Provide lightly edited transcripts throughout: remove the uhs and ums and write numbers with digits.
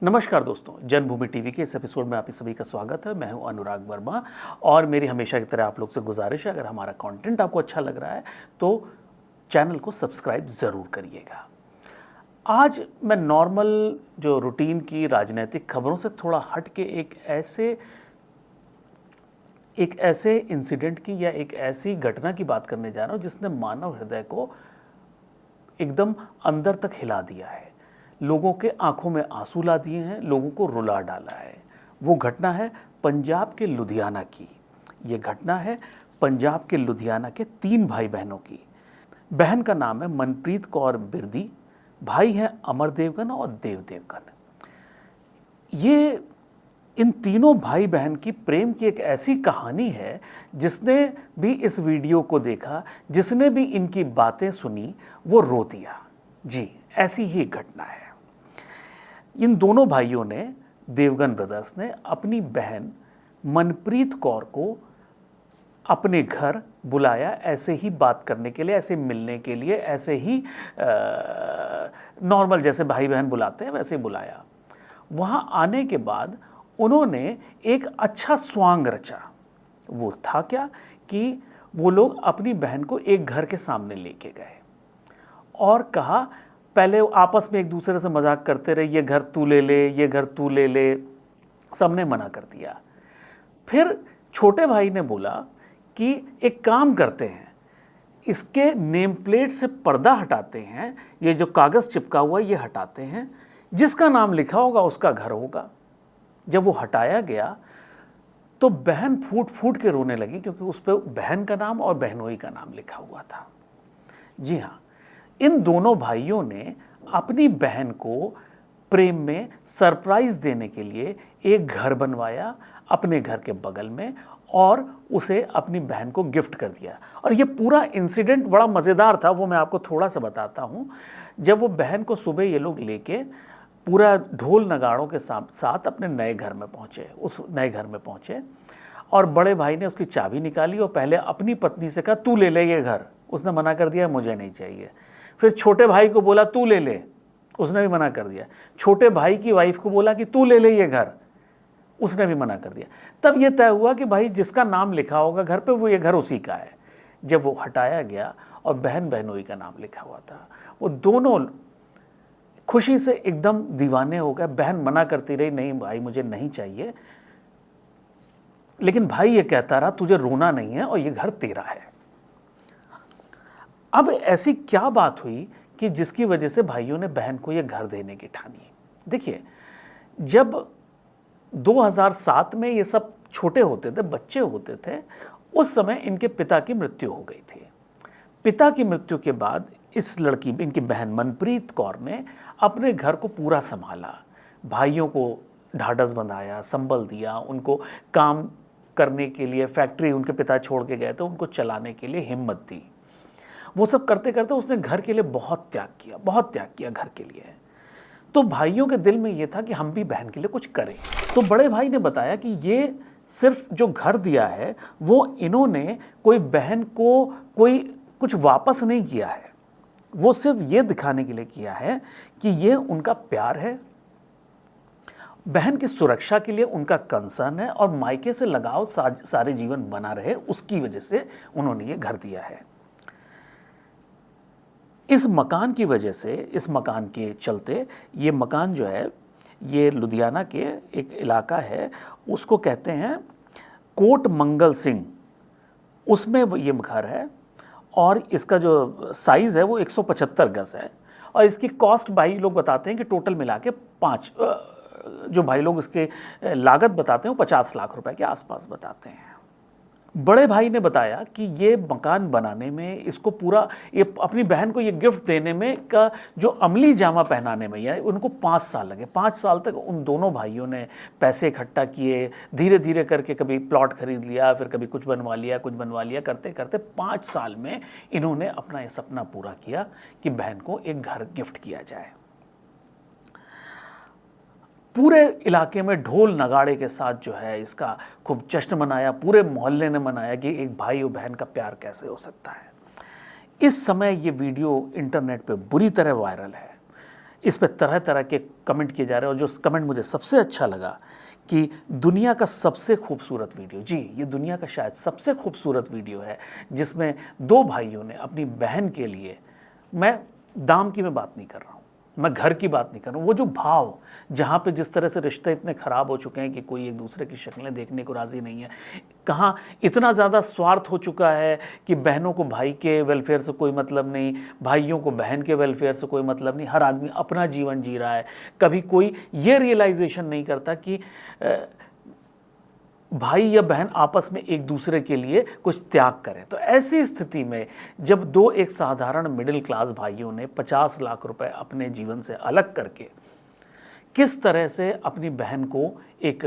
नमस्कार दोस्तों, जन्मभूमि टीवी के इस एपिसोड में आप सभी का स्वागत है। मैं हूं अनुराग वर्मा और मेरी हमेशा की तरह आप लोग से गुजारिश है, अगर हमारा कंटेंट आपको अच्छा लग रहा है तो चैनल को सब्सक्राइब ज़रूर करिएगा। आज मैं नॉर्मल जो रूटीन की राजनीतिक खबरों से थोड़ा हट के एक ऐसे इंसिडेंट की या एक ऐसी घटना की बात करने जा रहा हूँ जिसने मानव हृदय को एकदम अंदर तक हिला दिया है, लोगों के आंखों में आंसू ला दिए हैं, लोगों को रुला डाला है। वो घटना है पंजाब के लुधियाना की। ये घटना है पंजाब के लुधियाना के 3 भाई बहनों की। बहन का नाम है मनप्रीत कौर बिरदी, भाई हैं अमर देवगन और देव देवगन। ये इन तीनों भाई बहन की प्रेम की एक ऐसी कहानी है जिसने भी इस वीडियो को देखा, जिसने भी इनकी बातें सुनी, वो रो दिया। जी, ऐसी ही घटना है। इन दोनों भाइयों ने, देवगन ब्रदर्स ने, अपनी बहन मनप्रीत कौर को अपने घर बुलाया, ऐसे ही बात करने के लिए, ऐसे मिलने के लिए, ऐसे ही नॉर्मल जैसे भाई बहन बुलाते हैं वैसे बुलाया। वहाँ आने के बाद उन्होंने एक अच्छा स्वांग रचा। वो था क्या कि वो लोग अपनी बहन को एक घर के सामने लेके गए और कहा, पहले आपस में एक दूसरे से मजाक करते रहे, ये घर तू ले ले, ये घर तू ले ले, सबने मना कर दिया। फिर छोटे भाई ने बोला कि एक काम करते हैं, इसके नेम प्लेट से पर्दा हटाते हैं, ये जो कागज़ चिपका हुआ ये हटाते हैं, जिसका नाम लिखा होगा उसका घर होगा। जब वो हटाया गया तो बहन फूट फूट के रोने लगी, क्योंकि उस पर बहन का नाम और बहनोई का नाम लिखा हुआ था। जी हाँ, इन दोनों भाइयों ने अपनी बहन को प्रेम में सरप्राइज देने के लिए एक घर बनवाया अपने घर के बगल में और उसे अपनी बहन को गिफ्ट कर दिया। और ये पूरा इंसिडेंट बड़ा मज़ेदार था, वो मैं आपको थोड़ा सा बताता हूँ। जब वो बहन को सुबह ये लोग लेके पूरा ढोल नगाड़ों के साथ अपने नए घर में पहुँचे, उस नए घर में पहुँचे और बड़े भाई ने उसकी चाबी निकाली और पहले अपनी पत्नी से कहा, तू ले ले ये घर। उसने मना कर दिया, मुझे नहीं चाहिए। फिर छोटे भाई को बोला, तू ले ले, उसने भी मना कर दिया। छोटे भाई की वाइफ को बोला कि तू ले ले ये घर, उसने भी मना कर दिया। तब ये तय हुआ कि भाई जिसका नाम लिखा होगा घर पे वो ये घर उसी का है। जब वो हटाया गया और बहन बहनोई का नाम लिखा हुआ था, वो दोनों खुशी से एकदम दीवाने हो गए। बहन मना करती रही, नहीं भाई मुझे नहीं चाहिए, लेकिन भाई ये कहता रहा तुझे रोना नहीं है और ये घर तेरा है। अब ऐसी क्या बात हुई कि जिसकी वजह से भाइयों ने बहन को ये घर देने की ठानी। देखिए, जब 2007 में ये सब छोटे होते थे, बच्चे होते थे, उस समय इनके पिता की मृत्यु हो गई थी। पिता की मृत्यु के बाद इस लड़की, इनकी बहन मनप्रीत कौर ने अपने घर को पूरा संभाला, भाइयों को ढाढ़स बंधाया, संबल दिया, उनको काम करने के लिए, फैक्ट्री उनके पिता छोड़ के गए थे, उनको चलाने के लिए हिम्मत दी। वो सब करते करते उसने घर के लिए बहुत त्याग किया घर के लिए। तो भाइयों के दिल में ये था कि हम भी बहन के लिए कुछ करें। तो बड़े भाई ने बताया कि ये सिर्फ जो घर दिया है वो इन्होंने कोई बहन को कोई कुछ वापस नहीं किया है, वो सिर्फ ये दिखाने के लिए किया है कि ये उनका प्यार है, बहन की सुरक्षा के लिए उनका कंसर्न है और मायके से लगाव सारे जीवन बना रहे, उसकी वजह से उन्होंने ये घर दिया है। इस मकान की वजह से, इस मकान के चलते, ये मकान जो है ये लुधियाना के एक इलाका है, उसको कहते हैं कोट मंगल सिंह, उसमें ये घर है और इसका जो साइज़ है वो 175 गज है। और इसकी कॉस्ट भाई लोग बताते हैं कि टोटल मिला के जो भाई लोग इसके लागत बताते हैं वो 50 लाख रुपए के आसपास बताते हैं। बड़े भाई ने बताया कि ये मकान बनाने में, इसको पूरा, ये अपनी बहन को ये गिफ्ट देने में का जो अमली जामा पहनाने में, यानी उनको 5 साल लगे। 5 साल तक उन दोनों भाइयों ने पैसे इकट्ठा किए, धीरे धीरे करके कभी प्लॉट खरीद लिया, फिर कभी कुछ बनवा लिया, करते करते 5 साल में इन्होंने अपना ये सपना पूरा किया कि बहन को एक घर गिफ्ट किया जाए। पूरे इलाके में ढोल नगाड़े के साथ जो है इसका खूब जश्न मनाया, पूरे मोहल्ले ने मनाया कि एक भाई और बहन का प्यार कैसे हो सकता है। इस समय ये वीडियो इंटरनेट पे बुरी तरह वायरल है। इस पे तरह तरह के कमेंट किए जा रहे हैं और जो कमेंट मुझे सबसे अच्छा लगा कि दुनिया का सबसे खूबसूरत वीडियो, जी ये दुनिया का शायद सबसे खूबसूरत वीडियो है जिसमें दो भाइयों ने अपनी बहन के लिए, मैं दाम की मैं बात नहीं कर रहा हूँ, मैं घर की बात नहीं कर रहा हूँ, वो जो भाव, जहाँ पे जिस तरह से रिश्ते इतने ख़राब हो चुके हैं कि कोई एक दूसरे की शक्लें देखने को राज़ी नहीं है, कहाँ इतना ज़्यादा स्वार्थ हो चुका है कि बहनों को भाई के वेलफेयर से कोई मतलब नहीं, भाइयों को बहन के वेलफेयर से कोई मतलब नहीं, हर आदमी अपना जीवन जी रहा है। कभी कोई ये रियलाइजेशन नहीं करता कि भाई या बहन आपस में एक दूसरे के लिए कुछ त्याग करें। तो ऐसी स्थिति में जब दो एक साधारण मिडिल क्लास भाइयों ने 50 लाख रुपए अपने जीवन से अलग करके किस तरह से अपनी बहन को एक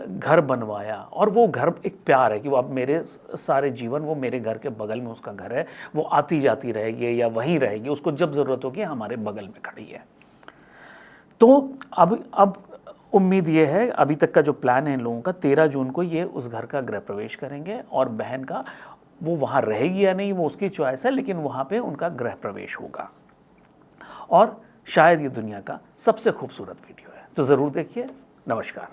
घर बनवाया, और वो घर एक प्यार है कि वो अब मेरे सारे जीवन वो मेरे घर के बगल में उसका घर है, वो आती जाती रहेगी या वहीं रहेगी, उसको जब ज़रूरत होगी हमारे बगल में खड़ी है। तो अब उम्मीद ये है, अभी तक का जो प्लान है इन लोगों का, 13 जून को ये उस घर का गृह प्रवेश करेंगे और बहन का वो वहाँ रहेगी या नहीं वो उसकी चॉइस है, लेकिन वहाँ पे उनका गृह प्रवेश होगा और शायद ये दुनिया का सबसे खूबसूरत वीडियो है। तो ज़रूर देखिए। नमस्कार।